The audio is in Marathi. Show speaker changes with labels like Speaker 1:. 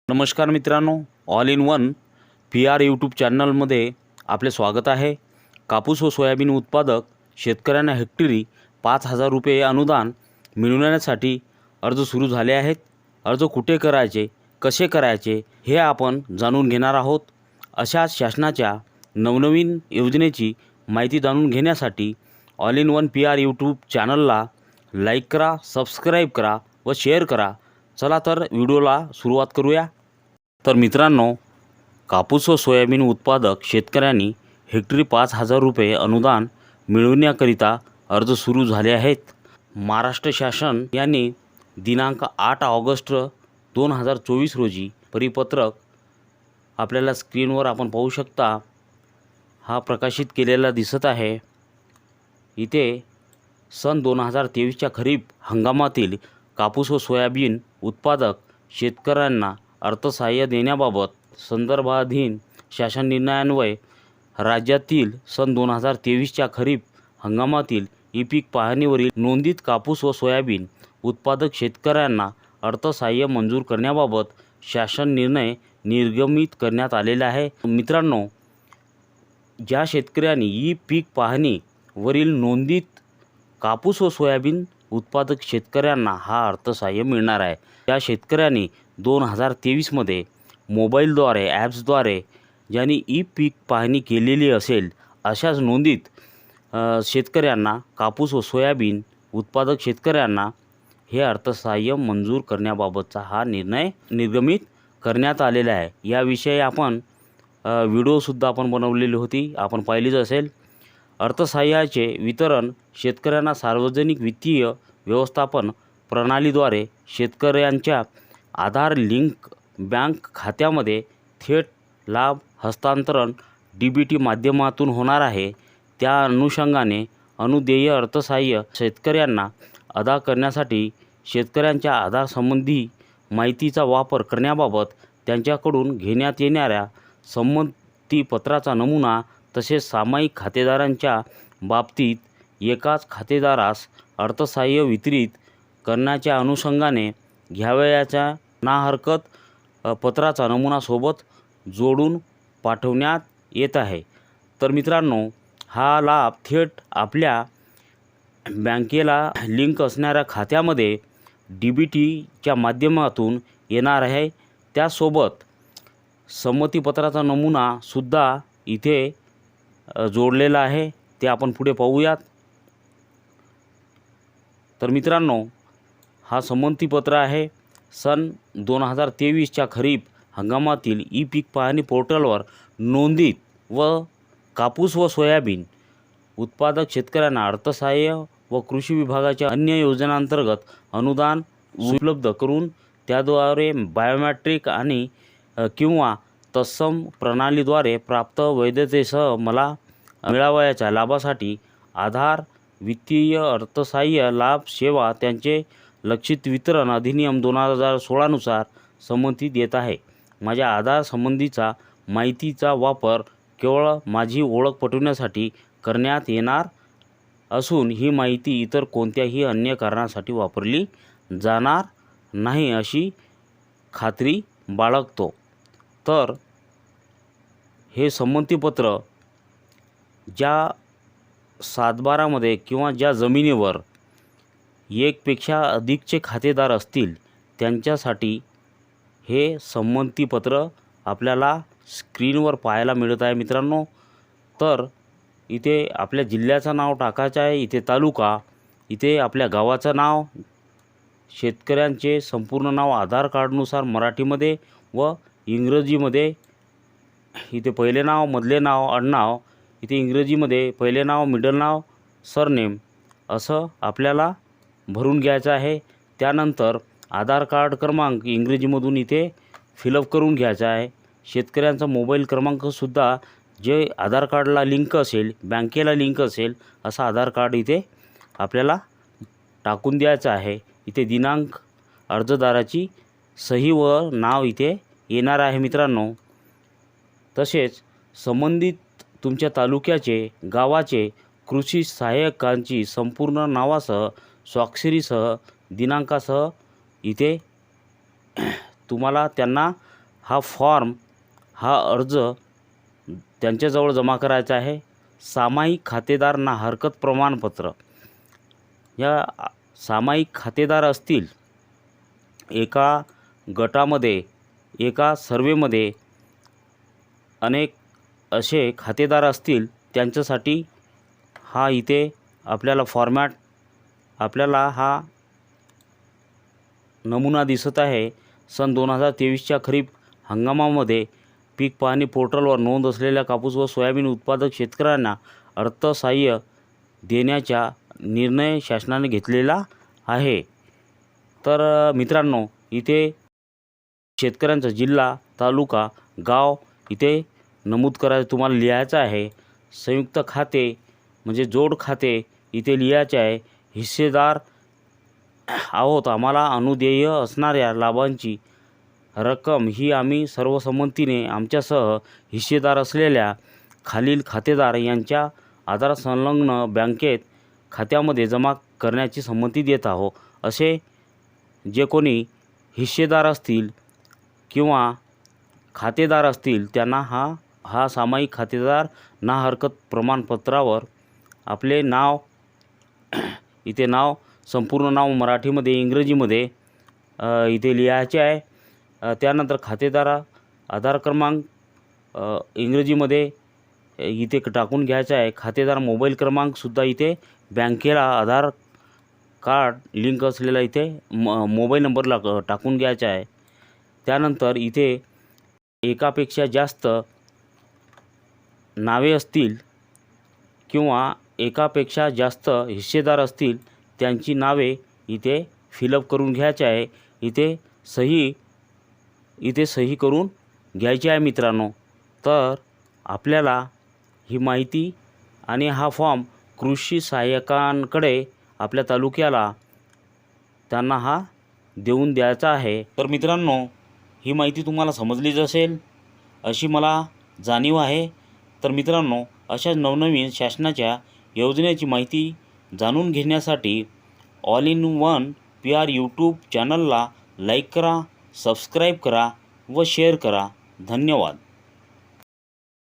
Speaker 1: नमस्कार मित्रांनो, all in one PR YouTube चॅनलमध्ये आपले स्वागत आहे. कापूस व सोयाबीन उत्पादक शेतकऱ्यांना हेक्टरी 5,000 रुपये अनुदान मिळवण्यासाठी अर्ज सुरू झाले आहेत. अर्ज कुठे करायचे, कसे करायचे हे आपण जाणून घेणार आहोत. अशाच शासनाच्या नवनवीन योजनेची माहिती जाणून घेण्यासाठी all in one PR YouTube चॅनलला लाईक करा, सबस्क्राईब करा व शेअर करा. चला तर व्हिडिओला सुरुवात करूया. तर मित्रांनो, कापूस व सोयाबीन उत्पादक शेतकऱ्यांनी हेक्टरी 5,000 रुपये अनुदान मिळवण्याकरिता अर्ज सुरू झाले आहेत. महाराष्ट्र शासन यांनी दिनांक 8 ऑगस्ट 2024 रोजी परिपत्रक आपल्याला स्क्रीनवर आपण पाहू शकता हा प्रकाशित केलेला दिसत आहे. इथे सन 2023च्या खरीप हंगामातील कापूस व सोयाबीन उत्पादक शेतकऱ्यांना अर्थसहाय्य देण्याबाबत संदर्भाधीन शासन निर्णयान्वये राज्यातील सन 2023च्या खरीप हंगामातील ई-पीक पाहणीवरील नोंदीत कापूस व सोयाबीन उत्पादक शेतकऱ्यांना अर्थसहाय्य मंजूर करण्याबाबत शासन निर्णय निर्गमित करण्यात आलेला आहे. मित्रांनो, ज्या शेतकऱ्यांनी ई-पीक पाहणीवरील नोंदीत कापूस व सोयाबीन उत्पादक शेतकऱ्यांना हा अर्थसहाय्य मिळणार आहे. त्या शेतकऱ्यांनी 2023मध्ये मोबाईलद्वारे ॲप्सद्वारे ज्यांनी ई-पीक पाहणी केलेली असेल अशाच नोंदीत शेतकऱ्यांना कापूस व सोयाबीन उत्पादक शेतकऱ्यांना हे अर्थसहाय्य मंजूर करण्याबाबतचा हा निर्णय निर्गमित करण्यात आलेला आहे. याविषयी आपण व्हिडिओसुद्धा आपण बनवलेली होती, आपण पाहिलीच असेल. अर्थसहाय्याचे वितरण शेतकऱ्यांना सार्वजनिक वित्तीय व्यवस्थापन प्रणालीद्वारे शेतकऱ्यांच्या आधार लिंक बँक खात्यामध्ये थेट लाभ हस्तांतरण DBT माध्यमातून होणार आहे. त्या अनुषंगाने अनुदेय अर्थसहाय्य शेतकऱ्यांना अदा करण्यासाठी शेतकऱ्यांच्या आधारसंबंधी माहितीचा वापर करण्याबाबत त्यांच्याकडून घेण्यात येणाऱ्या संमतीपत्राचा नमुना तसेच सामायिक खातेदारांच्या बाबतीत एकाच खातेदारास अर्थसहाय्य वितरित करण्याच्या अनुषंगाने घ्यावयाच्या ना हरकत पत्राचा नमुना सोबत जोडून पाठवण्यात येत आहे. तर मित्रांनो, हा लाभ थेट आपल्या बँकेला लिंक असणाऱ्या खात्यामध्ये DBTच्या माध्यमातून येणार आहे. त्यासोबत संमतीपत्राचा नमुनासुद्धा इथे जोडलेला आहे, ते आपण पुढे पाहूयात. तर मित्रांनो, हा संमतीपत्र आहे. सन 2023च्या खरीप हंगामातील ई-पीक पाहणी पोर्टलवर नोंदीत व कापूस व सोयाबीन उत्पादक शेतकऱ्यांना अर्थसहाय्य व कृषी विभागाच्या अन्य योजनांतर्गत अनुदान उपलब्ध करून त्याद्वारे बायोमेट्रिक आणि किंवा तत्सम प्रणालीद्वारे प्राप्त वैधतेसह मला मिळावयाच्या लाभासाठी आधार वित्तीय अर्थसहाय्य लाभ सेवा त्यांचे लक्षित वितरण अधिनियम 2016 नुसार संमती देत आहे. माझ्या आधार संबंधीचा माहितीचा वापर केवळ माझी ओळख पटवण्यासाठी करण्यात येणार असून ही माहिती इतर कोणत्याही अन्य कारणासाठी वापरली जाणार नाही अशी खात्री बाळगतो. तर हे संमतीपत्र ज्या सातबारामध्ये किंवा ज्या जमिनीवर एकपेक्षा अधिकचे खातेदार असतील त्यांच्यासाठी हे संमतीपत्र आपल्याला स्क्रीनवर पाहायला मिळत आहे. मित्रांनो, तर इथे आपल्या जिल्ह्याचं नाव टाकायचं आहे, इथे तालुका, इथे आपल्या गावाचं नाव, शेतकऱ्यांचे संपूर्ण नाव आधार कार्डनुसार मराठीमध्ये व इंग्रजीमध्ये, इथे पहिले नाव, मधले नाव, आडनाव, इथे इंग्रजीमध्ये पहिले नाव, मिडल नाव, सरनेम असं आपल्याला भरून घ्यायचं आहे. त्यानंतर आधार कार्ड क्रमांक इंग्रजीमधून इथे फिलअप करून घ्यायचा आहे. शेतकऱ्यांचा मोबाईल क्रमांकसुद्धा जे आधार कार्डला लिंक असेल, बँकेला लिंक असेल असा आधार कार्ड इथे आपल्याला टाकून द्यायचं आहे. इथे दिनांक, अर्जदाराची सही व नाव इथे येणार आहे. मित्रांनो, तसेच संबंधित तुमच्या तालुक्याचे, गावाचे कृषी सहाय्यकांची संपूर्ण नावासह, स्वाक्षरीसह, दिनांकासह इथे तुम्हाला त्यांना हा फॉर्म हा अर्ज त्यांच्याजवळ जमा करायचा आहे. सामायिक खातेदार ना हरकत प्रमाणपत्र. या सामायिक खातेदार असतील, एका गटामध्ये एका सर्वेमध्ये अनेक असे खातेदार असतील, त्यांच्यासाठी हा इथे आपल्याला फॉर्मॅट आपल्याला हा नमुना दिसत आहे. सन 2023च्या खरीप हंगामामध्ये पीक पाहणी पोर्टलवर नोंद असलेल्या कापूस व सोयाबीन उत्पादक शेतकऱ्यांना अर्थसहाय्य देण्याचा निर्णय शासनाने घेतलेला आहे. तर मित्रांनो, इथे शेतकऱ्यांचा जिल्हा, तालुका, गाव इथे नमूद करायचं तुम्हाला लिहायचं आहे. संयुक्त खाते म्हणजे जोड खाते इथे लिहायचे आहे. हिस्सेदार आहोत. आम्हाला अनुदेय असणाऱ्या लाभांची रक्कम ही आम्ही सर्वसंमतीने आमच्यासह हिस्सेदार असलेल्या खालील खातेदार यांच्या आधार संलग्न बँकेत खात्यामध्ये जमा करण्याची संमती देत आहोत. असे जे कोणी हिस्सेदार असतील किंवा खातेदार असतील त्यांना हा सामायिक खातेदार ना हरकत प्रमाणपत्रावर आपले नाव इथे नाव संपूर्ण नाव मराठीमध्ये इंग्रजीमध्ये इथे लिहायचे आहे. त्यानंतर खातेदार आधार क्रमांक इंग्रजीमध्ये इथे टाकून घ्यायचा आहे. खातेदार मोबाईल क्रमांकसुद्धा इथे बँकेला आधार कार्ड लिंक असलेला इथे मोबाईल नंबरला टाकून घ्यायचा आहे. त्यानंतर इथे एकापेक्षा जास्त नावे असतील किंवा एकापेक्षा जास्त हिस्सेदार असतील त्यांची नावे इथे फिलअप करून घ्यायचे आहे. इथे सही करून घ्यायची आहे मित्रांनो. तर आपल्याला ही माहिती आणि हा फॉर्म कृषी सहाय्यकांकडे आपल्या तालुक्याला त्यांना हा देऊन द्यायचा आहे. तर मित्रांनो, ही माहिती तुम्हाला समजलीच असेल अशी मला जाणीव आहे. तर मित्रांनो, अशा नवनवीन शासनाच्या योजनेची माहिती जाणून घेण्यासाठी all in one PR YouTube चॅनलला लाईक करा, सबस्क्राईब करा व शेअर करा. धन्यवाद.